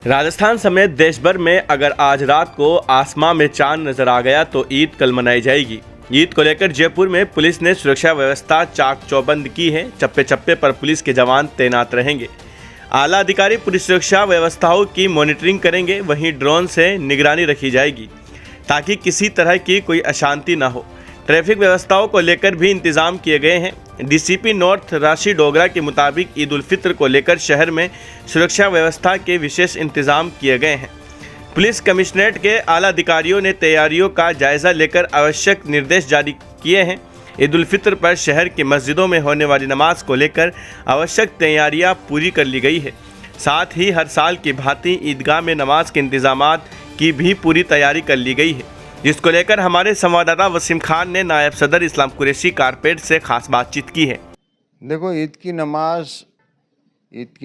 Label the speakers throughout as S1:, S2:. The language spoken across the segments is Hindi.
S1: राजस्थान समेत देश भर में अगर आज रात को आसमां में चांद नजर आ गया तो ईद कल मनाई जाएगी। ईद को लेकर जयपुर में पुलिस ने सुरक्षा व्यवस्था चाक चौबंद की है। चप्पे चप्पे पर पुलिस के जवान तैनात रहेंगे। आला अधिकारी पुलिस सुरक्षा व्यवस्थाओं की मॉनिटरिंग करेंगे। वहीं ड्रोन से निगरानी रखी जाएगी ताकि किसी तरह की कोई अशांति न हो। ट्रैफिक व्यवस्थाओं को लेकर भी इंतजाम किए गए हैं। डीसीपी नॉर्थ राशि डोगरा के मुताबिक ईद उल फित्र को लेकर शहर में सुरक्षा व्यवस्था के विशेष इंतजाम किए गए हैं। पुलिस कमिश्नरेट के आला अधिकारियों ने तैयारियों का जायजा लेकर आवश्यक निर्देश जारी किए हैं। ईद उल फित्र पर शहर की मस्जिदों में होने वाली नमाज को लेकर आवश्यक तैयारियां पूरी कर ली गई है। साथ ही हर साल की भांति ईदगाह में नमाज के इंतजामात की भी पूरी तैयारी कर ली गई है, जिसको लेकर हमारे संवाददाता वसीम खान ने नायब सदर इस्लाम कुरैशी कारपेट से खास बातचीत की है।
S2: देखो, ईद की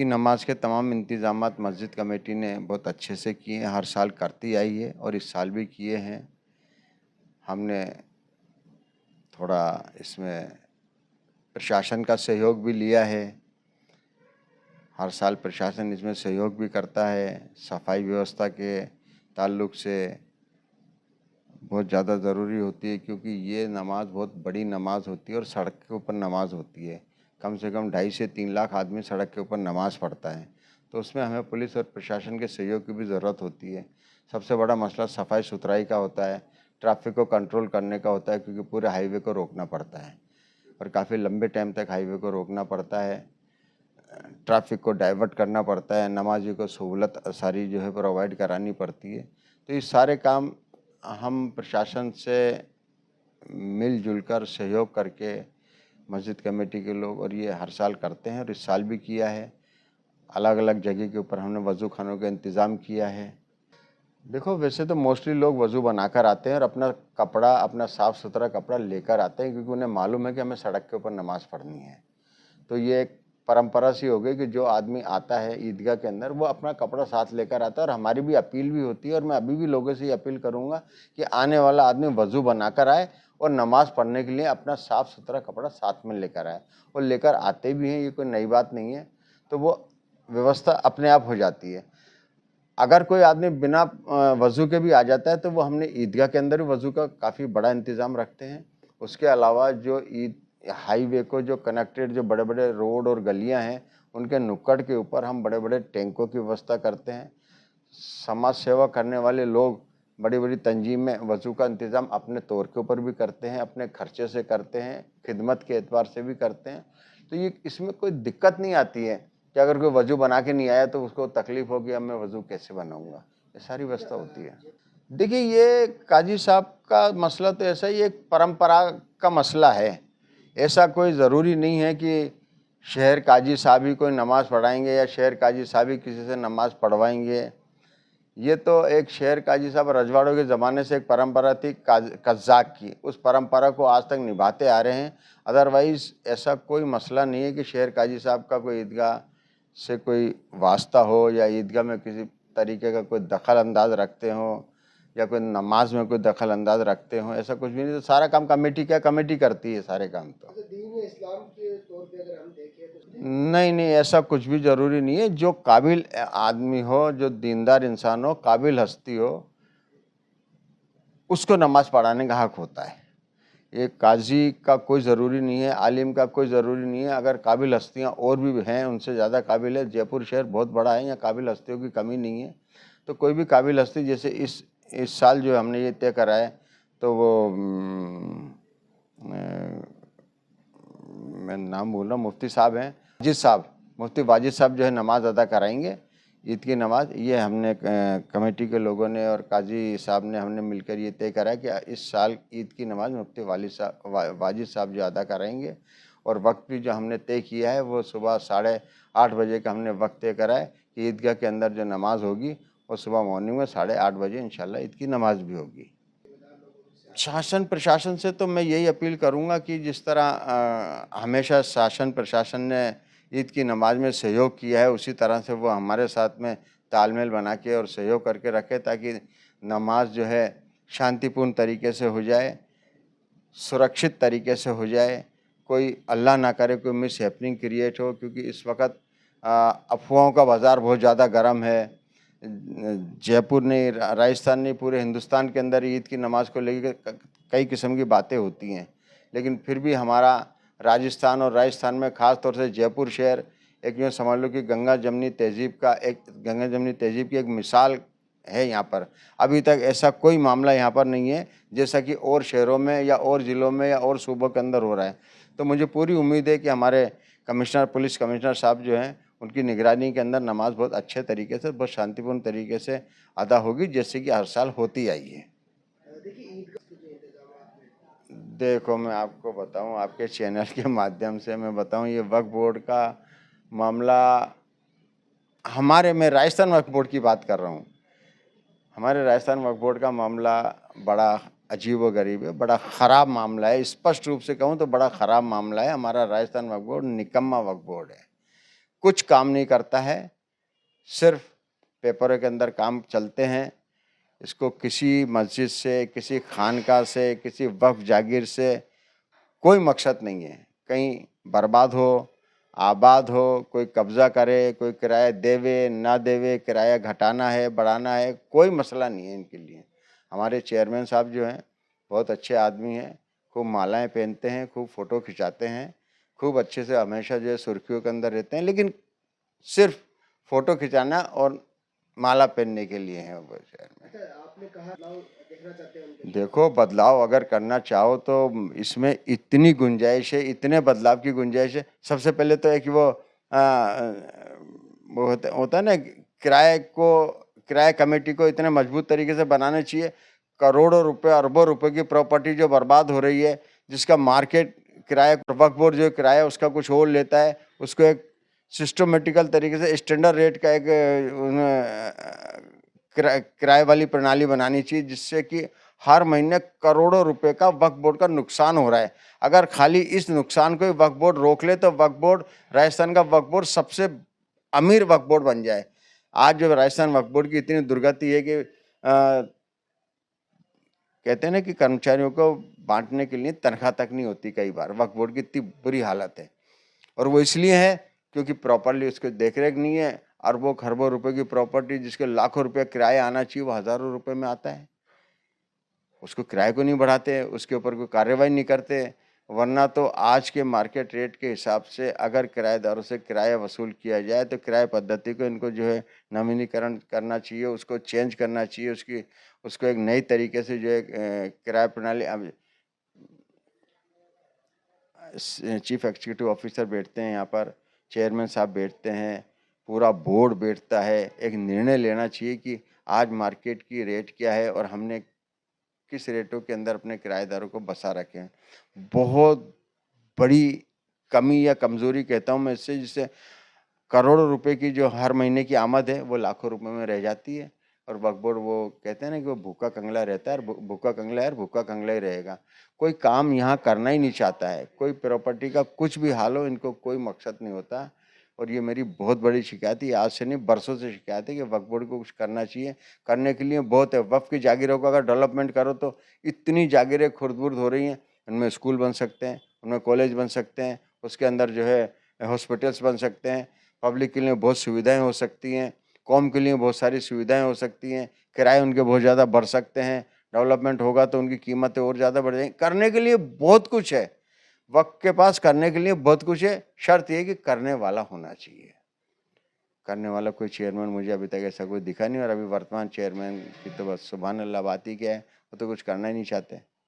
S2: नमाज के तमाम इंतजामात मस्जिद कमेटी ने बहुत अच्छे से किए हैं। हर साल करती आई है और इस साल भी किए हैं। हमने थोड़ा इसमें प्रशासन का सहयोग भी लिया है। हर साल प्रशासन इसमें सहयोग भी करता है। सफाई व्यवस्था के ताल्लुक से बहुत ज़्यादा ज़रूरी होती है, क्योंकि ये नमाज बहुत बड़ी नमाज होती है और सड़क के ऊपर नमाज होती है। कम से कम 2.5 से 3 लाख आदमी सड़क के ऊपर नमाज पढ़ता है, तो उसमें हमें पुलिस और प्रशासन के सहयोग की भी ज़रूरत होती है। सबसे बड़ा मसला सफाई सुथराई का होता है, ट्रैफिक को कंट्रोल करने का होता है, क्योंकि पूरे हाईवे को रोकना पड़ता है और काफ़ी लंबे टाइम तक हाईवे को रोकना पड़ता है। ट्रैफिक को डाइवर्ट करना पड़ता है, नमाजी को सहूलत सारी जो है प्रोवाइड करानी पड़ती है। तो ये सारे काम हम प्रशासन से मिलजुल कर सहयोग करके मस्जिद कमेटी के लोग और ये हर साल करते हैं और इस साल भी किया है। अलग अलग जगह के ऊपर हमने वज़ू खानों का इंतज़ाम किया है। देखो, वैसे तो मोस्टली लोग वज़ू बनाकर आते हैं और अपना साफ़ सुथरा कपड़ा लेकर आते हैं, क्योंकि उन्हें मालूम है कि हमें सड़क के ऊपर नमाज़ पढ़नी है। तो ये एक परंपरा सी हो गई कि जो आदमी आता है ईदगाह के अंदर वो अपना कपड़ा साथ लेकर आता है। और हमारी भी अपील भी होती है और मैं अभी भी लोगों से ये अपील करूंगा कि आने वाला आदमी वज़ू बनाकर आए और नमाज़ पढ़ने के लिए अपना साफ़ सुथरा कपड़ा साथ में लेकर आए। और लेकर आते भी हैं, ये कोई नई बात नहीं है। तो वो व्यवस्था अपने आप हो जाती है। अगर कोई आदमी बिना वज़ू के भी आ जाता है तो वो हमने ईदगाह के अंदर भी वज़ू का काफ़ी बड़ा इंतज़ाम रखते हैं। उसके अलावा जो हाईवे को जो कनेक्टेड जो बड़े बड़े रोड और गलियां हैं, उनके नुक्कड़ के ऊपर हम बड़े बड़े टैंकों की व्यवस्था करते हैं। समाज सेवा करने वाले लोग बड़ी बड़ी तंजीम में वज़ू का इंतज़ाम अपने तौर के ऊपर भी करते हैं, अपने खर्चे से करते हैं, खिदमत के एतबार से भी करते हैं। तो ये इसमें कोई दिक्कत नहीं आती है कि अगर कोई वज़ू बना के नहीं आया तो उसको तकलीफ़ होगी, अब मैं वज़ू कैसे बनाऊँगा। ये सारी व्यवस्था होती है। देखिए, ये काजी साहब का मसला तो ऐसा ही एक परंपरा का मसला है। ऐसा कोई ज़रूरी नहीं है कि शहर काजी साहब ही कोई नमाज़ पढ़ाएंगे या शहर काजी साहब ही किसी से नमाज़ पढ़वाएंगे। ये तो एक शहर काजी साहब रजवाड़ों के ज़माने से एक परंपरा थी कज़ाक की, उस परंपरा को आज तक निभाते आ रहे हैं। अदरवाइज़ ऐसा कोई मसला नहीं है कि शहर काजी साहब का कोई ईदगाह से कोई वास्ता हो या ईदगाह में किसी तरीके का कोई दखल अंदाज रखते हों या कोई नमाज में कोई दखल अंदाज रखते हों। ऐसा कुछ भी नहीं। तो सारा काम कमेटी करती है सारे काम। तो
S3: दीन इस्लाम के तौर पे अगर हम देखें तो
S2: नहीं, ऐसा कुछ भी ज़रूरी नहीं है। जो काबिल आदमी हो, जो दीनदार इंसान हो, काबिल हस्ती हो, उसको नमाज पढ़ाने का हक होता है। ये काजी का कोई ज़रूरी नहीं है, आलिम का कोई ज़रूरी नहीं है। अगर काबिल हस्तियाँ और भी हैं, उनसे ज़्यादा काबिल है। जयपुर शहर बहुत बड़ा है, यहाँ काबिल हस्तियों की कमी नहीं है। तो कोई भी काबिल हस्ती, जैसे इस साल जो हमने ये तय करा है, तो वो मैं नाम बोल रहा हूँ, मुफ्ती साहब हैं, मुफ्ती वाजिद साहब जो है नमाज अदा कराएंगे, ईद की नमाज। ये हमने कमेटी के लोगों ने और काजी साहब ने हमने मिलकर ये तय करा है कि इस साल ईद की नमाज मुफ्ती वाजिद साहब जो अदा कराएंगे। और वक्त भी जो हमने तय किया है वो सुबह 8:30 बजे का हमने वक्त तय करा है कि ईदगाह के अंदर जो नमाज होगी और सुबह मॉर्निंग में 8:30 बजे इंशाल्लाह ईद की नमाज भी होगी। शासन प्रशासन से तो मैं यही अपील करूंगा कि जिस तरह हमेशा शासन प्रशासन ने ईद की नमाज में सहयोग किया है, उसी तरह से वो हमारे साथ में तालमेल बना के और सहयोग करके रखे, ताकि नमाज जो है शांतिपूर्ण तरीके से हो जाए, सुरक्षित तरीके से हो जाए, कोई अल्लाह ना करे कोई मिस हैपनिंग क्रिएट हो। क्योंकि इस वक्त अफवाहों का बाज़ार बहुत ज़्यादा गर्म है। जयपुर नहीं, राजस्थान नहीं, पूरे हिंदुस्तान के अंदर ईद की नमाज को लेकर कई किस्म की बातें होती हैं, लेकिन फिर भी हमारा राजस्थान और राजस्थान में ख़ास तौर से जयपुर शहर एक जो समझ लो कि गंगा जमनी तहजीब की एक मिसाल है। यहाँ पर अभी तक ऐसा कोई मामला यहाँ पर नहीं है जैसा कि और शहरों में या और ज़िलों में या और सूबों के अंदर हो रहा है। तो मुझे पूरी उम्मीद है कि हमारे पुलिस कमिश्नर साहब जो हैं, उनकी निगरानी के अंदर नमाज बहुत अच्छे तरीके से, बहुत शांतिपूर्ण तरीके से अदा होगी, जैसे कि हर साल होती आई है।
S3: देखिए ईद का जो इंतजाम आपने
S2: देखो, मैं आपको बताऊं, आपके चैनल के माध्यम से मैं बताऊं, ये वक्फ बोर्ड का मामला मैं राजस्थान वक्फ बोर्ड की बात कर रहा हूं। हमारे राजस्थान वक्फ बोर्ड का मामला बड़ा अजीब व गरीब है, बड़ा ख़राब मामला है। स्पष्ट रूप से कहूँ तो बड़ा ख़राब मामला है। हमारा राजस्थान वक्फ बोर्ड निकम्मा वक्फ बोर्ड है, कुछ काम नहीं करता है, सिर्फ पेपरों के अंदर काम चलते हैं। इसको किसी मस्जिद से, किसी खानका से, किसी वक्फ जागीर से कोई मकसद नहीं है कहीं बर्बाद हो, आबाद हो, कोई कब्ज़ा करे, कोई किराया देवे ना देवे, किराया घटाना है बढ़ाना है, कोई मसला नहीं है इनके लिए। हमारे चेयरमैन साहब जो हैं बहुत अच्छे आदमी हैं, खूब मालाएं पहनते हैं, खूब फ़ोटो खिंचाते हैं, खूब अच्छे से हमेशा जो है सुर्खियों के अंदर रहते हैं, लेकिन सिर्फ फ़ोटो खिंचाना और माला पहनने के लिए हैं वो शहर में।
S3: अच्छा, आपने कहा बदलाव देखना चाहते हैं उनके
S2: देखो, बदलाव अगर करना चाहो तो इसमें इतनी गुंजाइश है, इतने बदलाव की गुंजाइश है। सबसे पहले तो एक वो होता है ना, किराया कमेटी को इतने मजबूत तरीके से बनाना चाहिए। करोड़ों रुपए, अरबों रुपए की प्रॉपर्टी जो बर्बाद हो रही है, जिसका मार्केट किराया, वक्फ बोर्ड जो किराया उसका कुछ और लेता है, उसको एक सिस्टमेटिकल तरीके से स्टैंडर्ड रेट का एक किराए वाली प्रणाली बनानी चाहिए, जिससे कि हर महीने करोड़ों रुपए का वक्फ बोर्ड का नुकसान हो रहा है। अगर खाली इस नुकसान को ही वक्फ बोर्ड रोक ले तो वक्फ बोर्ड, राजस्थान का वक्फ बोर्ड सबसे अमीर वक्फ बोर्ड बन जाए। आज जो राजस्थान वक्फ बोर्ड की इतनी दुर्गति है कि कहते हैं ना कि कर्मचारियों को बांटने के लिए तनख्वाह तक नहीं होती कई बार। वक्फ बोर्ड की इतनी बुरी हालत है, और वो इसलिए है क्योंकि प्रॉपरली उसको देख रेख नहीं है। अरबों खरबों रुपए की प्रॉपर्टी, जिसके लाखों रुपए किराया आना चाहिए, वो हज़ारों रुपए में आता है। उसको किराए को नहीं बढ़ाते, उसके ऊपर कोई कार्रवाई नहीं करते। वरना तो आज के मार्केट रेट के हिसाब से अगर किराएदारों से किराया वसूल किया जाए तो किराए पद्धति को इनको जो है नवीनीकरण करना चाहिए, उसको चेंज करना चाहिए, उसको एक नई तरीके से जो है किराया प्रणाली। अब चीफ एग्जीक्यूटिव ऑफिसर बैठते हैं यहाँ पर, चेयरमैन साहब बैठते हैं, पूरा बोर्ड बैठता है। एक निर्णय लेना चाहिए कि आज मार्केट की रेट क्या है और हमने किस रेटों के अंदर अपने किराएदारों को बसा रखे हैं। बहुत बड़ी कमी या कमज़ोरी कहता हूँ मैं इससे, जिससे करोड़ों रुपए की जो हर महीने की आमद है वो लाखों रुपए में रह जाती है। और वक्फ बोर्ड, वो कहते हैं ना कि वो भूखा कंगला रहता है, और भूखा कंगला है और भूखा कंगला ही रहेगा। कोई काम यहाँ करना ही नहीं चाहता है, कोई प्रॉपर्टी का कुछ भी हाल हो, इनको कोई मकसद नहीं होता। और ये मेरी बहुत बड़ी शिकायत है, आज से नहीं बरसों से शिकायत है कि वक्फ बोर्ड को कुछ करना चाहिए। करने के लिए बहुत है। वक्फ की जागीरों का अगर डेवलपमेंट करो तो इतनी जागीरें खुर्द-बुर्द हो रही हैं, उनमें स्कूल बन सकते हैं, उनमें कॉलेज बन सकते हैं, उसके अंदर जो है हॉस्पिटल्स बन सकते हैं, पब्लिक के लिए बहुत सुविधाएं हो सकती हैं, कौम के लिए बहुत सारी सुविधाएं हो सकती हैं, किराए उनके बहुत ज़्यादा बढ़ सकते हैं। डेवलपमेंट होगा तो उनकी कीमतें और ज़्यादा बढ़ जाएंगी। करने के लिए बहुत कुछ है, वक्त के पास करने के लिए बहुत कुछ है। शर्त यह कि करने वाला होना चाहिए। करने वाला कोई चेयरमैन मुझे अभी तक ऐसा कोई दिखा नहीं, और अभी वर्तमान चेयरमैन की तो बस सुभान अल्लाह बात ही क्या है, वो तो कुछ करना ही नहीं चाहते।